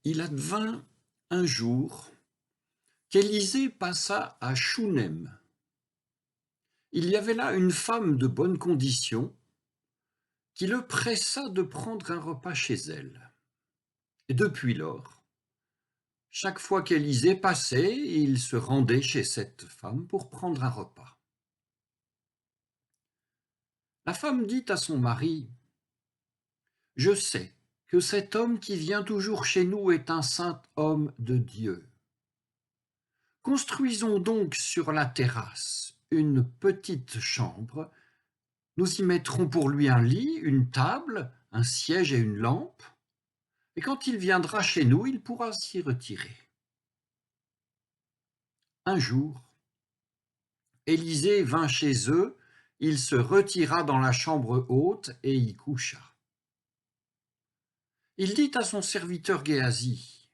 Il advint un jour qu'Élisée passa à Chounem. Il y avait là une femme de bonne condition qui le pressa de prendre un repas chez elle. Et depuis lors, chaque fois qu'Élisée passait, il se rendait chez cette femme pour prendre un repas. La femme dit à son mari: « Je sais que cet homme qui vient toujours chez nous est un saint homme de Dieu. Construisons donc sur la terrasse une petite chambre. Nous y mettrons pour lui un lit, une table, un siège et une lampe, et quand il viendra chez nous, il pourra s'y retirer. » Un jour, Élisée vint chez eux, il se retira dans la chambre haute et y coucha. Il dit à son serviteur Géasi: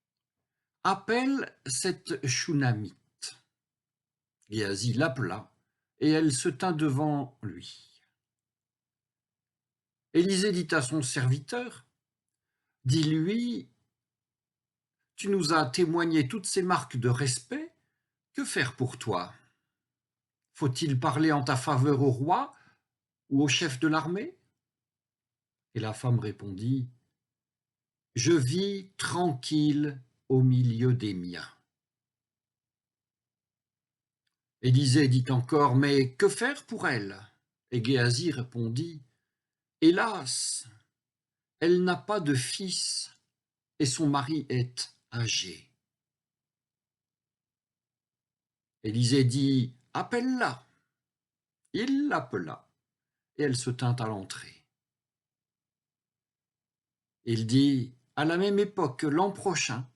« Appelle cette Shunammite. » Géasi l'appela, et elle se tint devant lui. Élisée dit à son serviteur: « Dis-lui, tu nous as témoigné toutes ces marques de respect, que faire pour toi? Faut-il parler en ta faveur au roi ou au chef de l'armée? » Et la femme répondit: « Je vis tranquille au milieu des miens. » Élisée dit encore: « Mais que faire pour elle? » Et Géasi répondit: « Hélas, elle n'a pas de fils et son mari est âgé. » Élisée dit: « Appelle-la. » Il l'appela, et elle se tint à l'entrée. Il dit: « À la même époque, l'an prochain,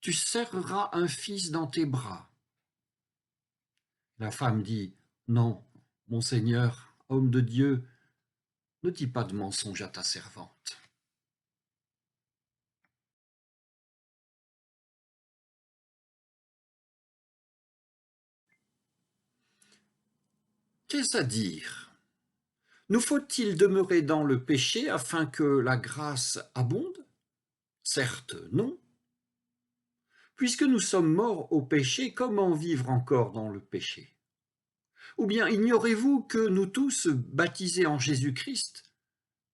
tu serreras un fils dans tes bras. » La femme dit: « Non, mon Seigneur, homme de Dieu, ne dis pas de mensonge à ta servante. » Qu'est-ce à dire? Nous faut-il demeurer dans le péché afin que la grâce abonde? Certes, non. Puisque nous sommes morts au péché, comment vivre encore dans le péché? Ou bien ignorez-vous que nous tous, baptisés en Jésus-Christ,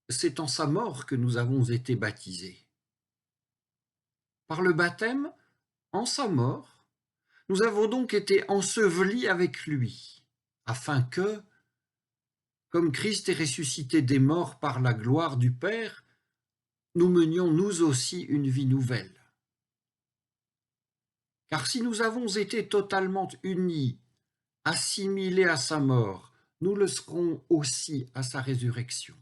c'est en sa mort que nous avons été baptisés? Par le baptême, en sa mort, nous avons donc été ensevelis avec lui, afin que, comme Christ est ressuscité des morts par la gloire du Père, nous menions nous aussi une vie nouvelle. Car si nous avons été totalement unis, assimilés à sa mort, nous le serons aussi à sa résurrection.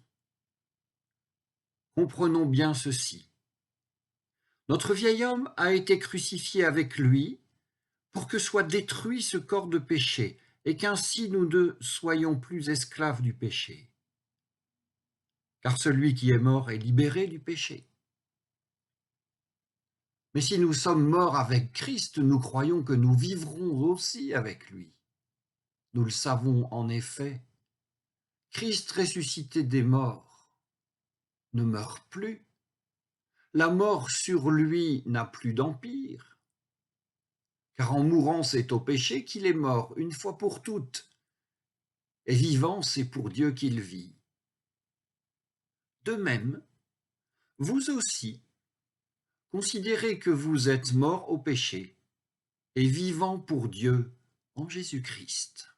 Comprenons bien ceci. Notre vieil homme a été crucifié avec lui pour que soit détruit ce corps de péché et qu'ainsi nous ne soyons plus esclaves du péché. Car celui qui est mort est libéré du péché. Mais si nous sommes morts avec Christ, nous croyons que nous vivrons aussi avec lui. Nous le savons en effet, Christ ressuscité des morts ne meurt plus. La mort sur lui n'a plus d'empire. Car en mourant, c'est au péché qu'il est mort une fois pour toutes. Et vivant, c'est pour Dieu qu'il vit. De même, vous aussi, considérez que vous êtes morts au péché et vivants pour Dieu en Jésus-Christ.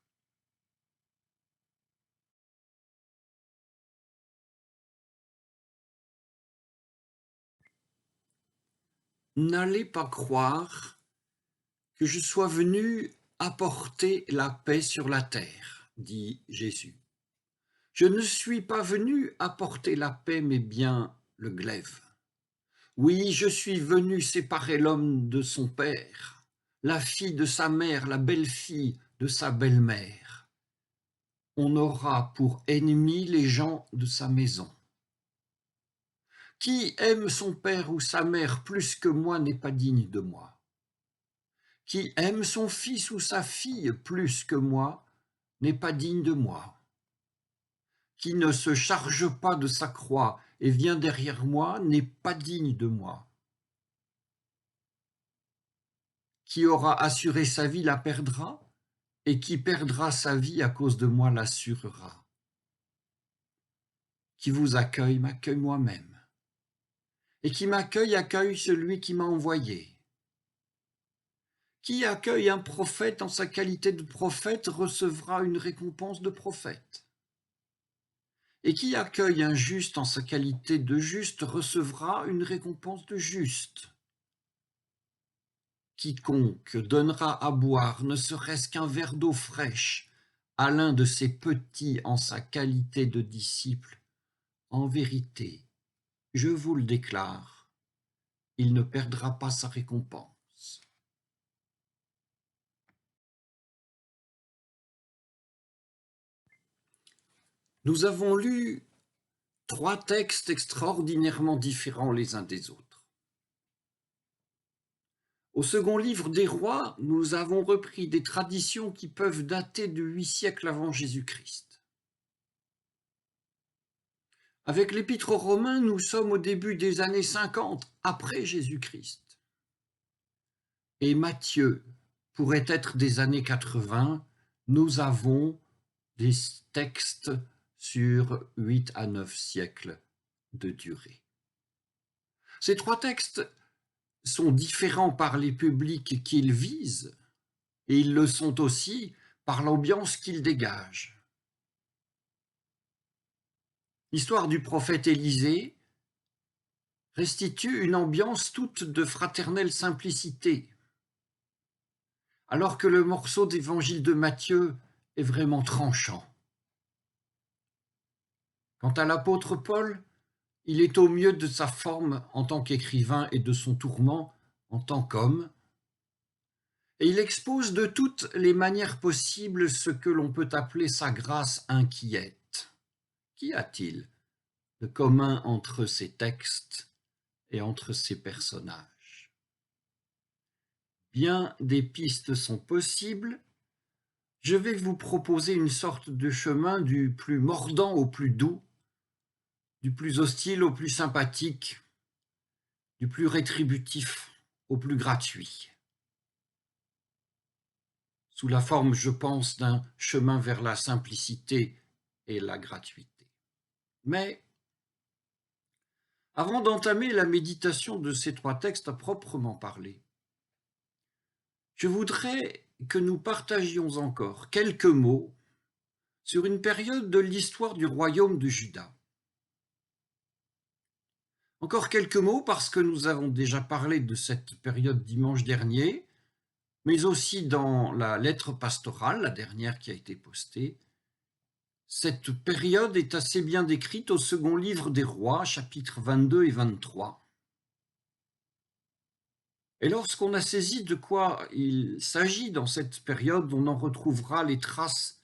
N'allez pas croire que je sois venu apporter la paix sur la terre, dit Jésus. Je ne suis pas venu apporter la paix, mais bien le glaive. Oui, je suis venu séparer l'homme de son père, la fille de sa mère, la belle-fille de sa belle-mère. On aura pour ennemis les gens de sa maison. Qui aime son père ou sa mère plus que moi n'est pas digne de moi. Qui aime son fils ou sa fille plus que moi n'est pas digne de moi. Qui ne se charge pas de sa croix et vient derrière moi n'est pas digne de moi. Qui aura assuré sa vie la perdra, et qui perdra sa vie à cause de moi l'assurera. Qui vous accueille m'accueille moi-même, et qui m'accueille accueille celui qui m'a envoyé. Qui accueille un prophète en sa qualité de prophète recevra une récompense de prophète. Et qui accueille un juste en sa qualité de juste recevra une récompense de juste. Quiconque donnera à boire ne serait-ce qu'un verre d'eau fraîche à l'un de ces petits en sa qualité de disciple, en vérité, je vous le déclare, il ne perdra pas sa récompense. Nous avons lu 3 textes extraordinairement différents les uns des autres. Au second livre des rois, nous avons repris des traditions qui peuvent dater de 8 siècles avant Jésus-Christ. Avec l'Épître aux Romains, nous sommes au début des années 50 après Jésus-Christ. Et Matthieu pourrait être des années 80, nous avons des textes sur 8 à 9 siècles de durée. Ces 3 textes sont différents par les publics qu'ils visent, et ils le sont aussi par l'ambiance qu'ils dégagent. L'histoire du prophète Élisée restitue une ambiance toute de fraternelle simplicité, alors que le morceau d'évangile de Matthieu est vraiment tranchant. Quant à l'apôtre Paul, il est au mieux de sa forme en tant qu'écrivain et de son tourment en tant qu'homme, et il expose de toutes les manières possibles ce que l'on peut appeler sa grâce inquiète. Qu'y a-t-il de commun entre ces textes et entre ces personnages? Bien des pistes sont possibles. Je vais vous proposer une sorte de chemin du plus mordant au plus doux, du plus hostile au plus sympathique, du plus rétributif au plus gratuit, sous la forme, je pense, d'un chemin vers la simplicité et la gratuité. Mais, avant d'entamer la méditation de ces 3 textes à proprement parler, je voudrais que nous partagions encore quelques mots sur une période de l'histoire du royaume de Juda. Encore quelques mots parce que nous avons déjà parlé de cette période dimanche dernier, mais aussi dans la lettre pastorale, la dernière qui a été postée. Cette période est assez bien décrite au second livre des rois, chapitres 22 et 23. Et lorsqu'on a saisi de quoi il s'agit dans cette période, on en retrouvera les traces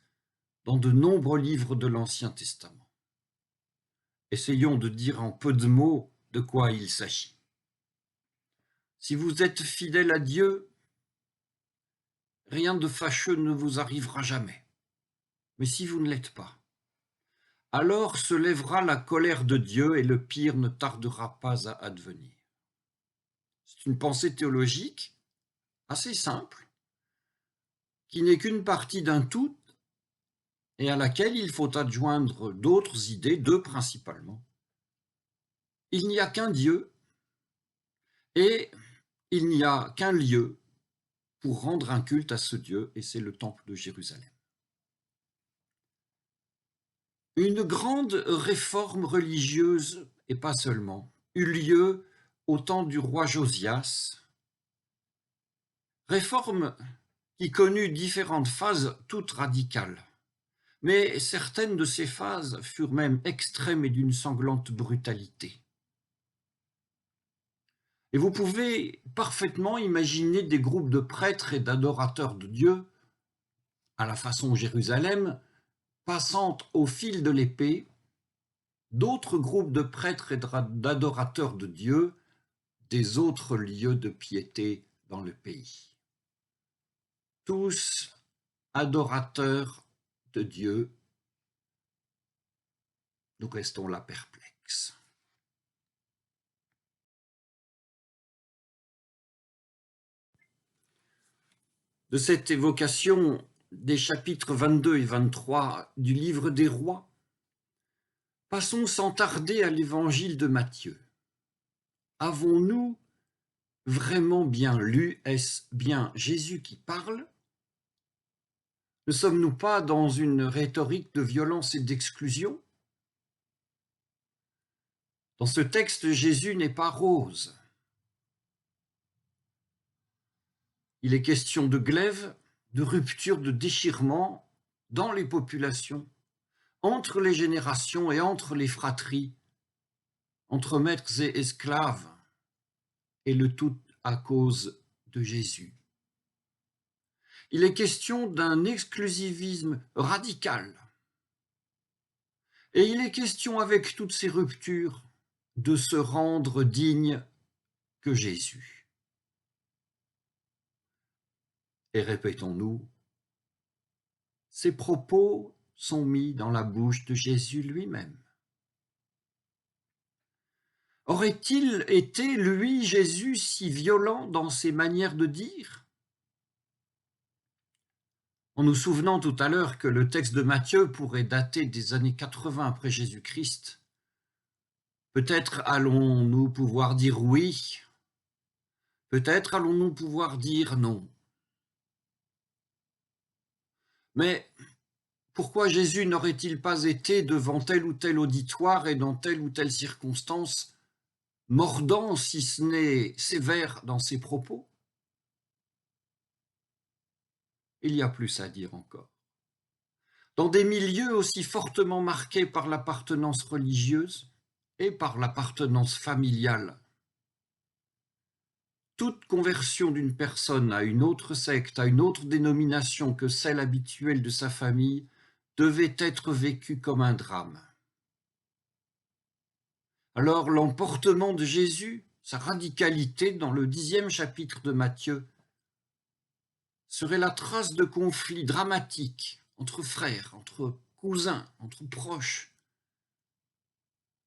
dans de nombreux livres de l'Ancien Testament. Essayons de dire en peu de mots de quoi il s'agit. Si vous êtes fidèle à Dieu, rien de fâcheux ne vous arrivera jamais. Mais si vous ne l'êtes pas, alors se lèvera la colère de Dieu et le pire ne tardera pas à advenir. C'est une pensée théologique assez simple, qui n'est qu'une partie d'un tout et à laquelle il faut adjoindre d'autres idées, 2 principalement. Il n'y a qu'un Dieu et il n'y a qu'un lieu pour rendre un culte à ce Dieu, et c'est le temple de Jérusalem. Une grande réforme religieuse, et pas seulement, eut lieu au temps du roi Josias, réforme qui connut différentes phases toutes radicales, mais certaines de ces phases furent même extrêmes et d'une sanglante brutalité. Et vous pouvez parfaitement imaginer des groupes de prêtres et d'adorateurs de Dieu, à la façon Jérusalem, passant au fil de l'épée d'autres groupes de prêtres et d'adorateurs de Dieu des autres lieux de piété dans le pays. Tous adorateurs de Dieu, nous restons là perplexes. de cette évocation des chapitres 22 et 23 du livre des Rois, passons sans tarder à l'évangile de Matthieu. Avons-nous vraiment bien lu? Est-ce bien Jésus qui parle? Ne sommes-nous pas dans une rhétorique de violence et d'exclusion? Dans ce texte, Jésus n'est pas rose. Il est question de glaive, de rupture, de déchirement dans les populations, entre les générations et entre les fratries, entre maîtres et esclaves, et le tout à cause de Jésus. Il est question d'un exclusivisme radical. Et il est question, avec toutes ces ruptures, de se rendre digne que Jésus. Et répétons-nous, ces propos sont mis dans la bouche de Jésus lui-même. Aurait-il été, lui, Jésus, si violent dans ses manières de dire? En nous souvenant tout à l'heure que le texte de Matthieu pourrait dater des années 80 après Jésus-Christ, peut-être allons-nous pouvoir dire oui, peut-être allons-nous pouvoir dire non. Mais pourquoi Jésus n'aurait-il pas été devant tel ou tel auditoire et dans telle ou telle circonstance mordant, si ce n'est sévère dans ses propos? Il y a plus à dire encore. Dans des milieux aussi fortement marqués par l'appartenance religieuse et par l'appartenance familiale, toute conversion d'une personne à une autre secte, à une autre dénomination que celle habituelle de sa famille, devait être vécue comme un drame. Alors l'emportement de Jésus, sa radicalité dans le 10e chapitre de Matthieu, serait la trace de conflits dramatiques entre frères, entre cousins, entre proches,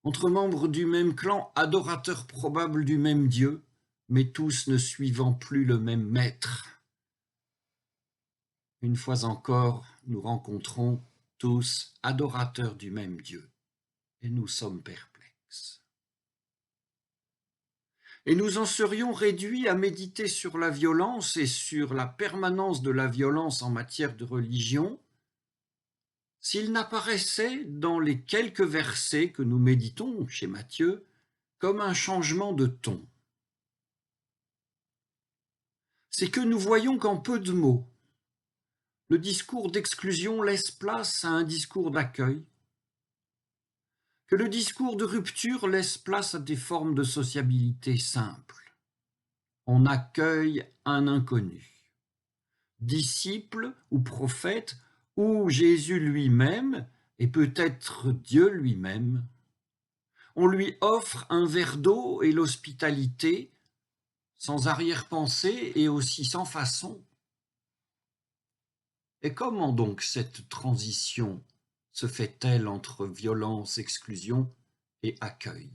entre membres du même clan, adorateurs probables du même Dieu, mais tous ne suivant plus le même maître. Une fois encore, nous rencontrons tous adorateurs du même Dieu, et nous sommes perplexes. Et nous en serions réduits à méditer sur la violence et sur la permanence de la violence en matière de religion, s'il n'apparaissait dans les quelques versets que nous méditons chez Matthieu comme un changement de ton. C'est que nous voyons qu'en peu de mots, le discours d'exclusion laisse place à un discours d'accueil, que le discours de rupture laisse place à des formes de sociabilité simples. On accueille un inconnu, disciple ou prophète, ou Jésus lui-même, et peut-être Dieu lui-même. On lui offre un verre d'eau et l'hospitalité, sans arrière-pensée et aussi sans façon. Et comment donc cette transition se fait-elle entre violence, exclusion et accueil?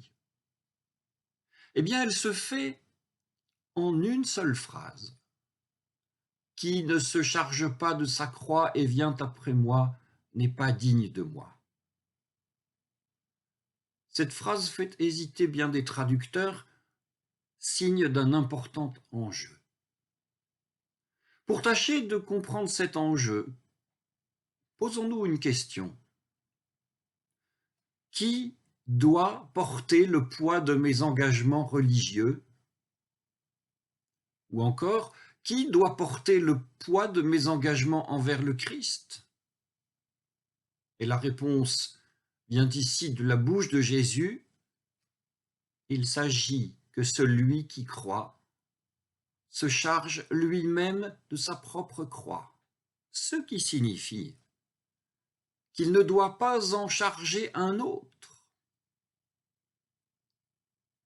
Eh bien, elle se fait en une seule phrase. Qui ne se charge pas de sa croix et vient après moi n'est pas digne de moi. Cette phrase fait hésiter bien des traducteurs, signe d'un important enjeu. Pour tâcher de comprendre cet enjeu, posons-nous une question. Qui doit porter le poids de mes engagements religieux? Ou encore, qui doit porter le poids de mes engagements envers le Christ? Et la réponse vient ici de la bouche de Jésus. Il s'agit que celui qui croit se charge lui-même de sa propre croix, ce qui signifie qu'il ne doit pas en charger un autre.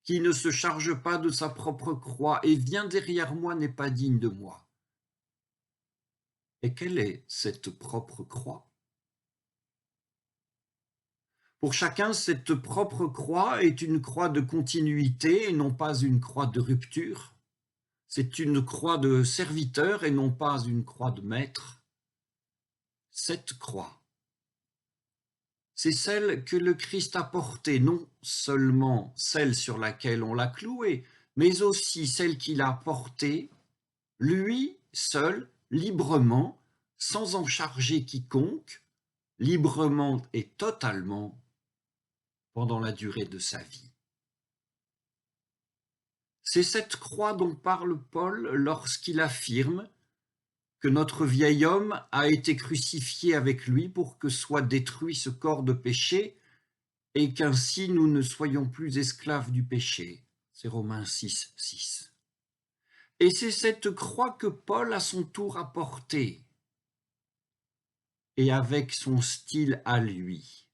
Qui ne se charge pas de sa propre croix et vient derrière moi n'est pas digne de moi. Et quelle est cette propre croix? Pour chacun, cette propre croix est une croix de continuité et non pas une croix de rupture. C'est une croix de serviteur et non pas une croix de maître. Cette croix, c'est celle que le Christ a portée, non seulement celle sur laquelle on l'a clouée, mais aussi celle qu'il a portée, lui seul, librement, sans en charger quiconque, librement et totalement, pendant la durée de sa vie. C'est cette croix dont parle Paul lorsqu'il affirme que notre vieil homme a été crucifié avec lui pour que soit détruit ce corps de péché et qu'ainsi nous ne soyons plus esclaves du péché. C'est Romains 6, 6. Et c'est cette croix que Paul à son tour a portée, et avec son style à lui.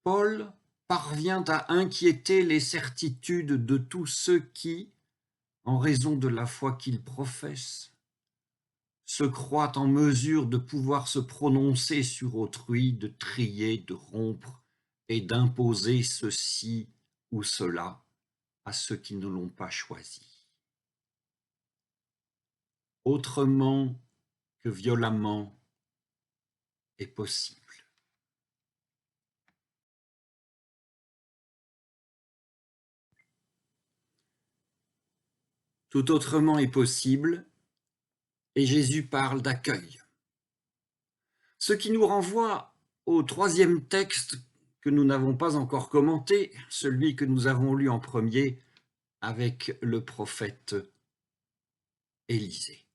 Paul parvient à inquiéter les certitudes de tous ceux qui, en raison de la foi qu'ils professent, se croient en mesure de pouvoir se prononcer sur autrui, de trier, de rompre et d'imposer ceci ou cela à ceux qui ne l'ont pas choisi. Autrement que violemment est possible. Tout autrement est possible, et Jésus parle d'accueil. Ce qui nous renvoie au troisième texte que nous n'avons pas encore commenté, celui que nous avons lu en premier avec le prophète Élisée.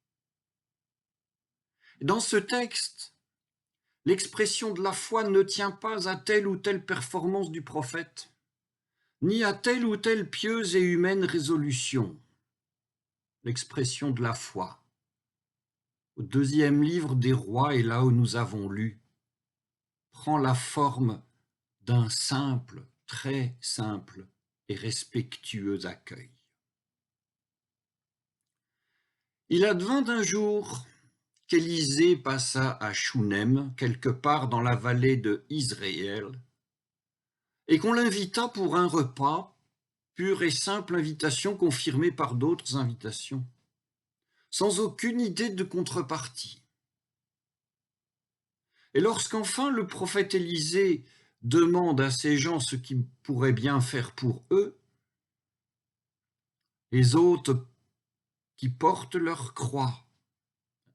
Dans ce texte, l'expression de la foi ne tient pas à telle ou telle performance du prophète, ni à telle ou telle pieuse et humaine résolution. L'expression de la foi, au deuxième livre des rois et là où nous avons lu, prend la forme d'un simple, très simple et respectueux accueil. Il advint un jour qu'Élisée passa à Chounem, quelque part dans la vallée de Israël, et qu'on l'invita pour un repas, pure et simple invitation confirmée par d'autres invitations, sans aucune idée de contrepartie. Et lorsqu'enfin le prophète Élisée demande à ces gens ce qu'ils pourraient bien faire pour eux, les hôtes qui portent leur croix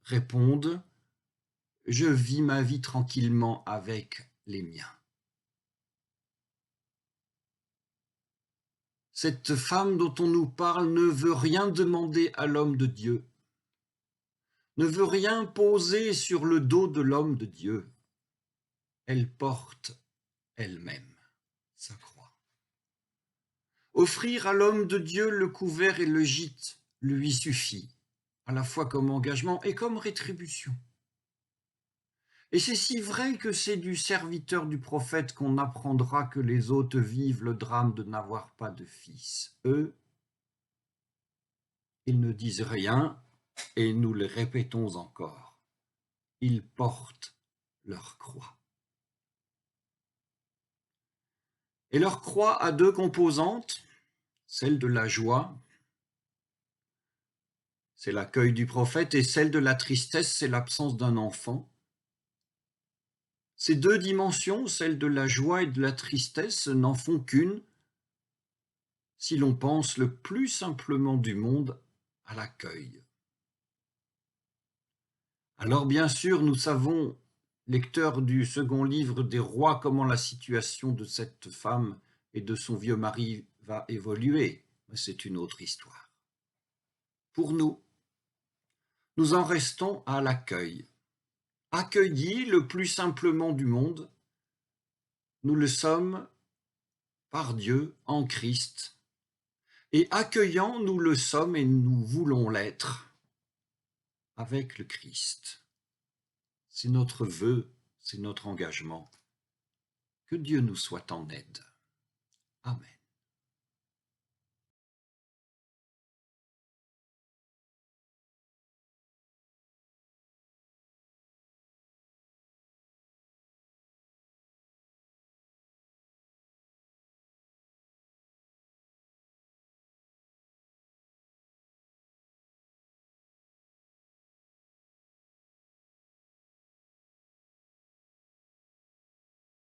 répondent « Je vis ma vie tranquillement avec les miens ». Cette femme dont on nous parle ne veut rien demander à l'homme de Dieu, ne veut rien poser sur le dos de l'homme de Dieu. Elle porte elle-même sa croix. Offrir à l'homme de Dieu le couvert et le gîte lui suffit, à la fois comme engagement et comme rétribution. Et c'est si vrai que c'est du serviteur du prophète qu'on apprendra que les hôtes vivent le drame de n'avoir pas de fils. Eux, ils ne disent rien, et nous le répétons encore. Ils portent leur croix. Et leur croix a deux composantes, celle de la joie, c'est l'accueil du prophète, et celle de la tristesse, c'est l'absence d'un enfant. Ces deux dimensions, celle de la joie et de la tristesse, n'en font qu'une si l'on pense le plus simplement du monde à l'accueil. Alors bien sûr, nous savons, lecteurs du second livre des rois, comment la situation de cette femme et de son vieux mari va évoluer, mais c'est une autre histoire. Pour nous, nous en restons à l'accueil. Accueillis le plus simplement du monde, nous le sommes par Dieu en Christ, et accueillant, nous le sommes et nous voulons l'être avec le Christ. C'est notre vœu, c'est notre engagement. Que Dieu nous soit en aide. Amen.